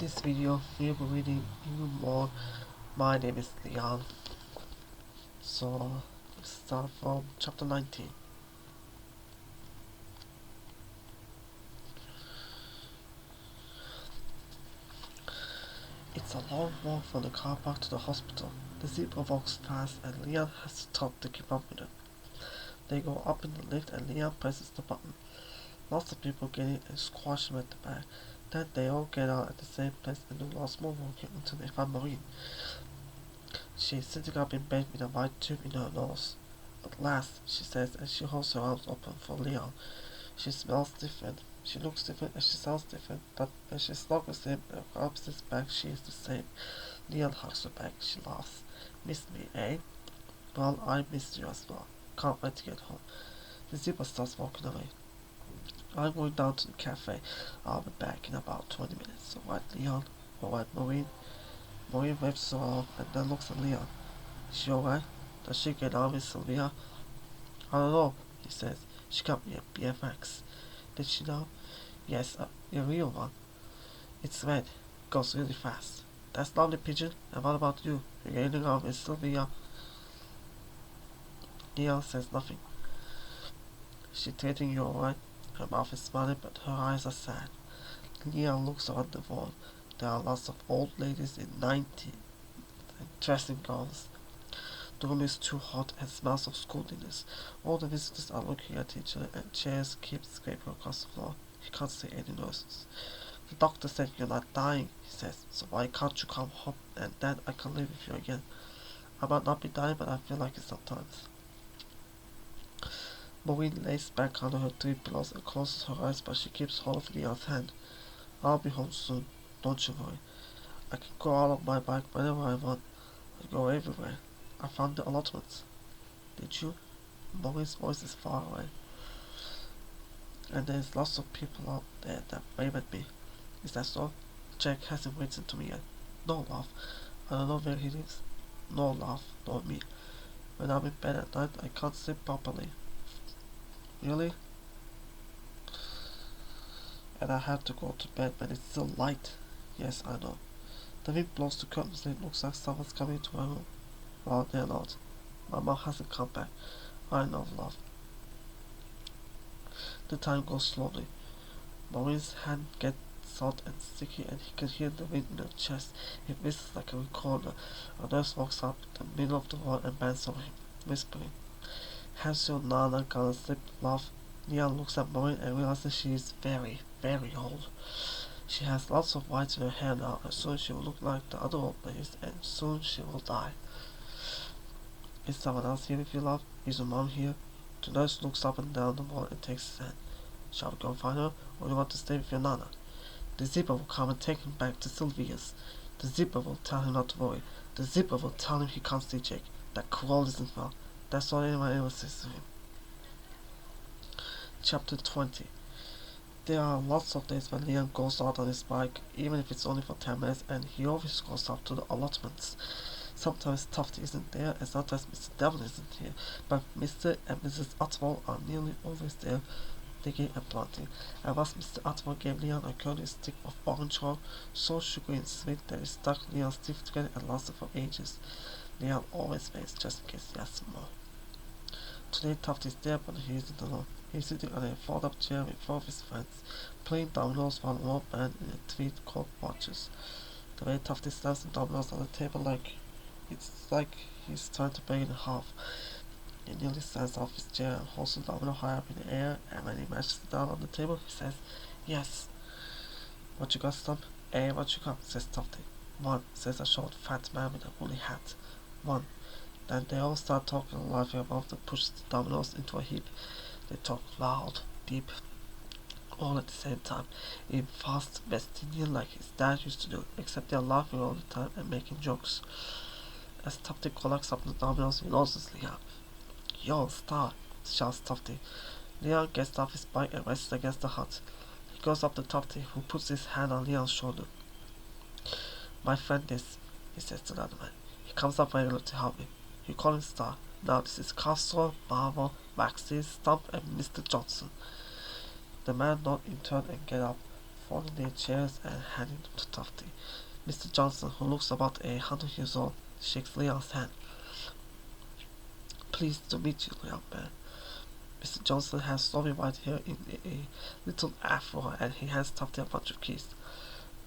this video, we'll be reading even more. My name is Leon. So, let's start from chapter 19. It's a long walk from the car park to the hospital. The zebra walks fast and Leon has to stop to keep up with it. They go up in the lift and Leon presses the button. Lots of people get in and squash him at the back. Then they all get out at the same place and do lots more walking until they find Maureen. She is sitting up in bed with a white tube in her nose. At last, she says as she holds her arms open for Leon. She smells different, she looks different, and she sounds different, but when she snuggles him and rubs his back, she is the same. Leon hugs her back, she laughs. Miss me, eh? Well, I missed you as well. Can't wait to get home. The zebra starts walking away. I'm going down to the cafe. I'll be back in about 20 minutes. Alright, Leon? Alright, Maureen? Maureen waves her off and then looks at Leon. Is she alright? Does she get on with Sylvia? I don't know, he says. She got me a BFX. Did she know? Yes, a real one. It's red. Goes really fast. That's lovely, Pigeon. And what about you? You're getting on with Sylvia? Leon says nothing. She treating you alright? Her mouth is smiling, but her eyes are sad. Leon looks around the wall. There are lots of old ladies in 90 dressing gowns. The room is too hot and smells of school dinners. All the visitors are looking at each other and chairs keep scraping across the floor. He can't see any noises. The doctor said you're not dying, he says, so why can't you come home and then I can live with you again? I might not be dying, but I feel like it sometimes. Maureen lays back under her 3 pillows and closes her eyes, but she keeps hold of Leon's hand. I'll be home soon, don't you worry. I can go out on my bike whenever I want. I go everywhere. I found the allotments. Did you? Maureen's voice is far away. And there's lots of people out there that wave at me. Is that so? Jack hasn't written to me yet. No, love. I don't know where he lives. No, love, not me. When I'm in bed at night, I can't sleep properly. Really? And I have to go to bed when it's still light. Yes, I know. The wind blows the curtains and it looks like someone's coming into my room. Well, they're not. Mama hasn't come back. I know, love. The time goes slowly. Maureen's hand gets hot and sticky and he can hear the wind in her chest. It whistles like a recorder. A nurse walks up in the middle of the hall and bends over him, whispering, "Has your Nana gone to sleep, love?" Leon looks at Maureen and realizes she is very, very old. She has lots of whites in her hair now, and soon she will look like the other old ladies, and soon she will die. Is someone else here with you, love? Is your mom here? The nurse looks up and down the wall and takes his hand. Shall we go and find her, or do you want to stay with your Nana? The zebra will come and take him back to Sylvia's. The zebra will tell him not to worry. The zebra will tell him he can't see Jake. That Crawl isn't well. That's what anyone ever says to him. Chapter 20. There are lots of days when Leon goes out on his bike, even if it's only for 10 minutes, and he always goes up to the allotments. Sometimes Tufty isn't there, and sometimes Mr. Devil isn't here, but Mr. and Mrs. Otwell are nearly always there, digging and planting. And once Mr. Otwell gave Leon a curly stick of orange rock, so sugary and sweet that it stuck Leon's teeth together and lasted for ages. Leon always waits just in case he has some more. Today Tufty is there, but he isn't alone. He's sitting on a fold-up chair with 4 of his friends, playing dominoes while an old man in a tweed coat watches. The way Tufty slams the dominoes on the table it's like he's trying to break it in half. He nearly stands off his chair and holds the domino high up in the air, and when he mashes it down on the table, he says, "Yes." "What you got, Stump?" "Eh, what you got?" says Tufty. "One," says a short, fat man with a woolly hat. "One." Then they all start talking and laughing about the push the dominoes into a heap. They talk loud, deep, all at the same time, in fast West-Indian like his dad used to do, except they are laughing all the time and making jokes. As Tufty collects up the dominoes, he notices Leon. "Yo, Star!" shouts Tufty. Leon gets off his bike and races against the hut. He goes up to Tufty, who puts his hand on Leon's shoulder. "My friend is," he says to the other man. "He comes up regularly to help me. You call him Star. Now this is Castro, Marvel, Maxie, Stump, and Mr. Johnson." The men nod in turn and get up, folding their chairs and handing them to Tufty. Mr. Johnson, who looks about 100 years old, shakes Leon's hand. Pleased to meet you, young man. Mr. Johnson has stormy white hair in a little afro, and he hands Tufty a bunch of keys.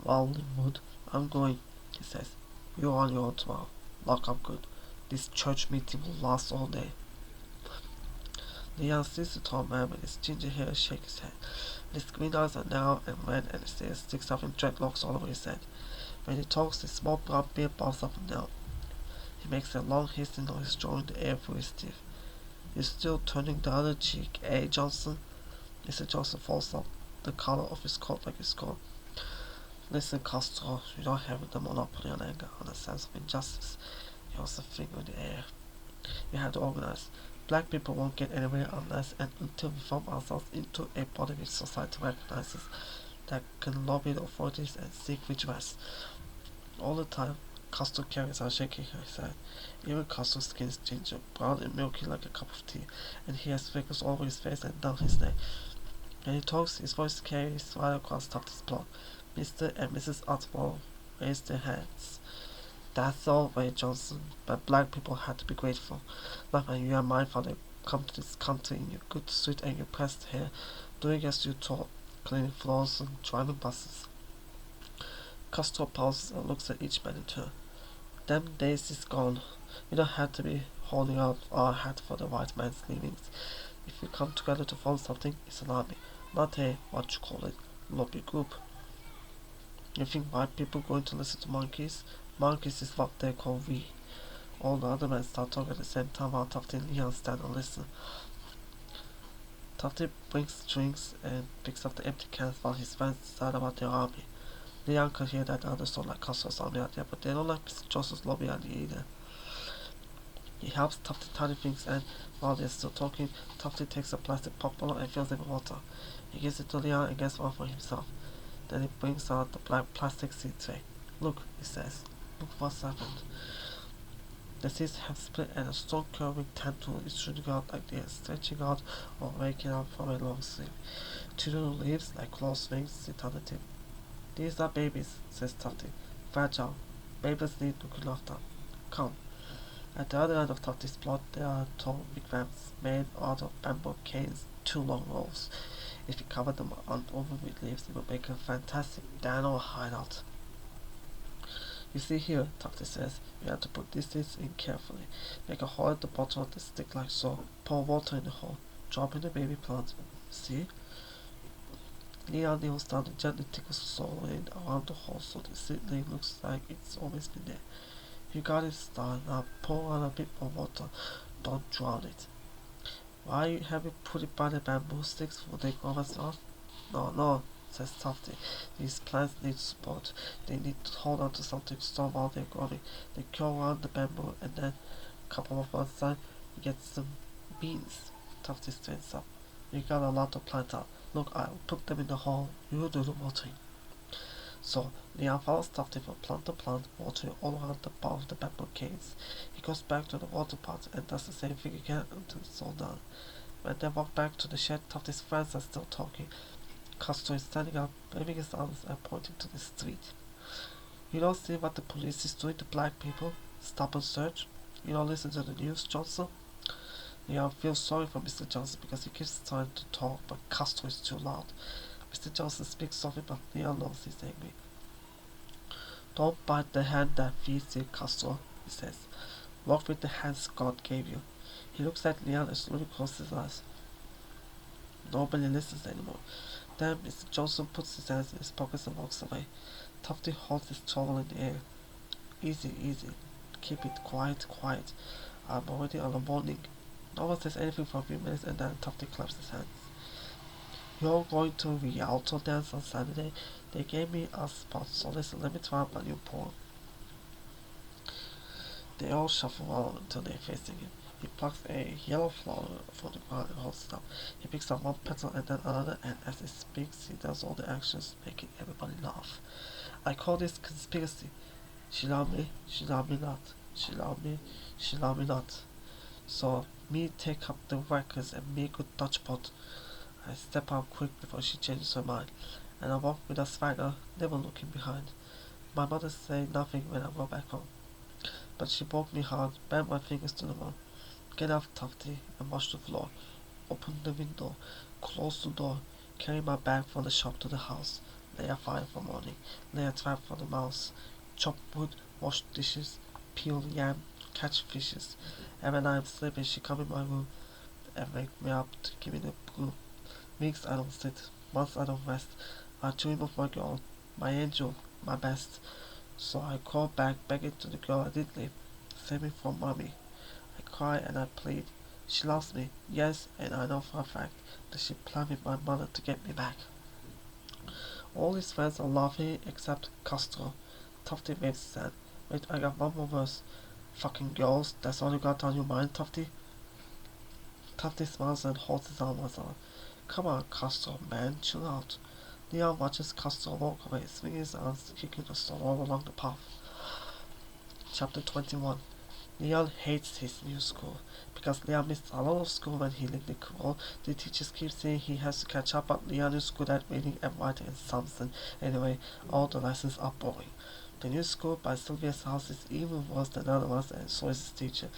Well, Linwood, I'm going, he says. You're on your own tomorrow. Lock up good. This church meeting will last all day. Leon sees the tall man with his ginger hair shake his head. His green eyes are narrow and red, and his hair sticks up in dreadlocks all over his head. When he talks, his small brown beard bobs up and down. He makes a long hasty noise, drawing the air through his teeth. You're still turning the other cheek, eh, Johnson? Mr. Johnson folds up the collar of his coat like a scorn. Listen, Castro, you don't have the monopoly on anger, on a sense of injustice. You also finger in the air. We have to organize. Black people won't get anywhere unless and until we form ourselves into a body which society recognizes, that can lobby the authorities and seek redress. All the time, Castro carries on shaking his head. Even Castro's skin is ginger, brown and milky like a cup of tea, and he has freckles all over his face and down his neck. When he talks, his voice carries right across Tufty's block. Mr. and Mrs. Otwell raise their hands. That's all right, Johnson, but black people had to be grateful. Not when you and my father come to this country in your good suit and your pressed hair, doing as you're taught, cleaning floors and driving buses. Castro pauses and looks at each man in turn. Them days is gone. We don't have to be holding out our hat for the white man's leavings. If we come together to form something, it's an army, not a, what you call it, lobby group. You think white people going to listen to monkeys? Monkeys is what they call we. All the other men start talking at the same time while Tufty and Leon stand and listen. Tufty brings drinks and picks up the empty cans while his friends decide about their army. Leon can hear that the others don't like Castro's army idea, but they don't like Mr. Joseph's lobby idea either. He helps Tufty tidy things, and while they're still talking, Tufty takes a plastic pop bottle and fills it with water. He gives it to Leon and gets one for himself. Then he brings out the black plastic seed tray. Look, he says. Look what's happened. The seeds have split and a strong curving tendril is shooting out like they are stretching out or raking out from a long sleeve. Two little leaves, like claws wings, sit on the tip. These are babies, says Tufty. Fragile. Babies need looking after. Come. At the other end of Tufty's plot, there are tall wigwams made out of bamboo canes, 2 long rows. If you cover them over with leaves, it will make a fantastic Dano hideout. You see here, Tufty says, you have to put these seeds in carefully. Make a hole at the bottom of the stick like so. Pour water in the hole. Drop in the baby plant. See? Leon kneels down and gently tickles the soil in around the hole so the seedling looks like it's always been there. You got it started. Now pour on a bit more water. Don't drown it. Why have you put it by the bamboo sticks? Will they grow as well? No, says Tufty. These plants need support. They need to hold on to something strong while they're growing. They curl around the bamboo and then, a couple of months time, you get some beans. Tufty straightens up. We got a lot to plant out. Look, I'll put them in the hole. You do the watering. So, Leon follows Tufty from plant to plant, watering all around the bottom of the bamboo canes. He goes back to the water pot and does the same thing again until it's all done. When they walk back to the shed, Tufty's friends are still talking. Castro is standing up, waving his arms and pointing to the street. You don't see what the police is doing to black people? Stop and search? You don't listen to the news, Johnson? Leon feels sorry for Mr. Johnson because he keeps trying to talk, but Castro is too loud. Mr. Johnson speaks softly, but Leon knows he's angry. Don't bite the hand that feeds you, Castro, he says. Walk with the hands God gave you. He looks at Leon and slowly closes his eyes. Nobody listens anymore. Then Mr. Johnson puts his hands in his pockets and walks away. Tufty holds his trowel in the air. Easy. Keep it quiet. I'm already on a warning. No one says anything for a few minutes and then Tufty claps his hands. You're going to a Rialto dance on Saturday? They gave me a spot, so listen, let me try out my new poem. They all shuffle around until they're facing him. He plucks a yellow flower from the ground and holds it up. He picks up one petal and then another, and as he speaks, he does all the actions, making everybody laugh. I call this conspiracy. She love me not. She love me not. So, me take up the records and make a Dutch pot. I step out quick before she changes her mind. and I walked with a swagger, never looking behind. My mother said nothing when I got back home, but she woke me hard, bent my fingers to the wall. Get up, Tufty, and wash the floor. Open the window, close the door, carry my bag from the shop to the house, lay a fire for morning, lay a trap for the mouse, chop wood, wash dishes, peel yam, catch fishes. And when I am sleeping, she come in my room and wake me up to give me the blue. Weeks I don't sit, months I don't rest. I dream of my girl, my angel, my best. So I call back, begging to the girl I did leave, save me from mommy. I cry and I plead. She loves me, yes, and I know for a fact that she planned with my mother to get me back. All his friends are laughing except Castro. Tufty waves his hand. Wait, I got one more verse. Fucking girls, that's all you got on your mind, Tufty? Tufty smiles and holds his arm as on. Come on, Castro, man, chill out. Leon watches Castro walk away, swinging his arms, kicking the stone all along the path. Chapter 21. Leon hates his new school. Because Leon missed a lot of school when he lived in Kool, the teachers keep saying he has to catch up, but Leon is good at reading and writing and something. Anyway, all the lessons are boring. The new school by Sylvia's house is even worse than the other ones, and so is his teacher.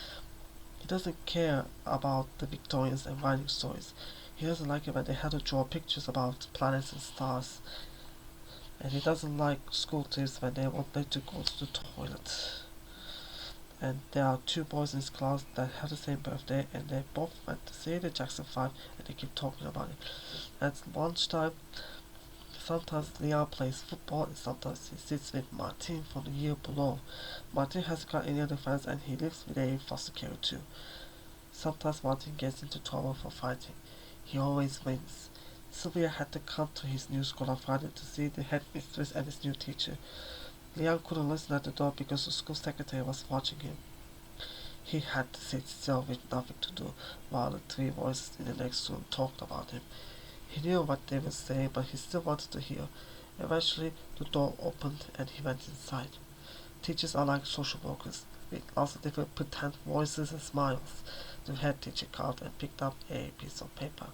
He doesn't care about the Victorians and writing stories. He doesn't like it when they have to draw pictures about planets and stars. And he doesn't like school trips when they want them to go to the toilet. And there are two boys in his class that have the same birthday, and they both went to see the Jackson 5, and they keep talking about it. At lunchtime, sometimes Leon plays football, and sometimes he sits with Martin from the year below. Martin hasn't got any other friends, and he lives with a foster care too. Sometimes Martin gets into trouble for fighting. He always wins. Sylvia had to come to his new school on Friday to see the headmistress and his new teacher. Leon couldn't listen at the door because the school secretary was watching him. He had to sit still with nothing to do while the three voices in the next room talked about him. He knew what they were saying, but he still wanted to hear. Eventually, the door opened and he went inside. Teachers are like social workers, with lots of different pretend voices and smiles. The head teacher called and picked up a piece of paper.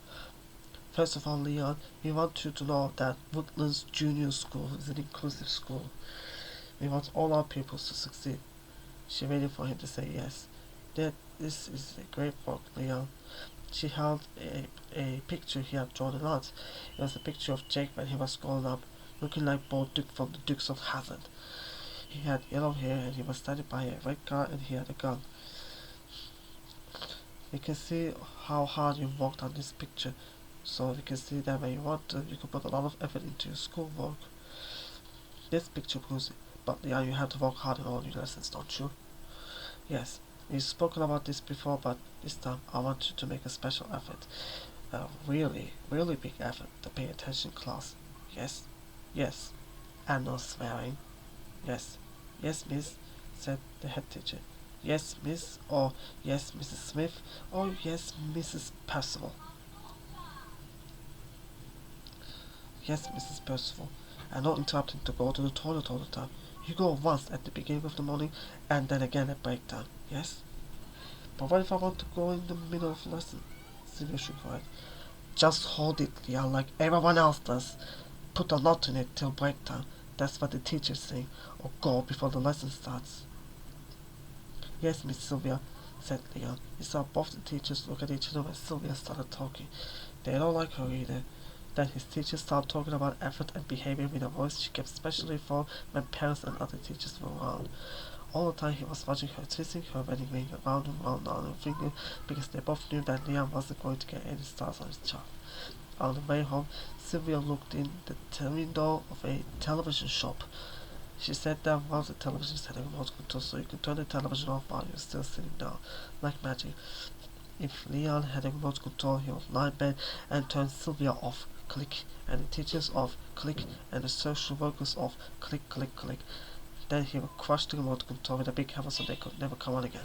First of all, Leon, we want you to know that Woodlands Junior School is an inclusive school. We want all our pupils to succeed. She waited for him to say yes. This is a great work, Leon. She held a picture he had drawn a lot. It was a picture of Jake when he was growing up, looking like Bo Duke from the Dukes of Hazzard. He had yellow hair and he was standing by a red car and he had a gun. You can see how hard you worked on this picture, so you can see that when you want to, you can put a lot of effort into your schoolwork. This picture proves it, but yeah, you have to work hard in all your lessons, don't you? Yes, we've spoken about this before, but this time I want you to make a special effort. A really, really big effort to pay attention, class. Yes? Yes. And no swearing. Yes. Yes, miss, said the head teacher. Yes, miss, or yes, Mrs. Smith, or yes, Mrs. Percival. Yes, Mrs. Percival, and not interrupting to go to the toilet all the time. You go once at the beginning of the morning, and then again at break time, yes? But what if I want to go in the middle of the lesson? Sylvia shook her head. Just hold it, Leon, like everyone else does. Put a knot in it till break time. That's what the teacher's saying, or go before the lesson starts. Yes, Miss Sylvia, said Leon. He saw both the teachers look at each other when Sylvia started talking. They don't like her either. Then his teacher started talking about effort and behavior with a voice she kept specially for when parents and other teachers were around. All the time he was watching her twisting her wedding ring around and round on her finger because they both knew that Leon wasn't going to get any stars on his chart. On the way home, Sylvia looked in the window of a television shop. She said that one of the televisions had a remote control so you could turn the television off while you're still sitting down, like magic. If Leon had a remote control, he would lie in bed and turn Sylvia off, click, and the teachers off, click, and the social workers off, click, click, click. Then he would crush the remote control with a big hammer so they could never come on again.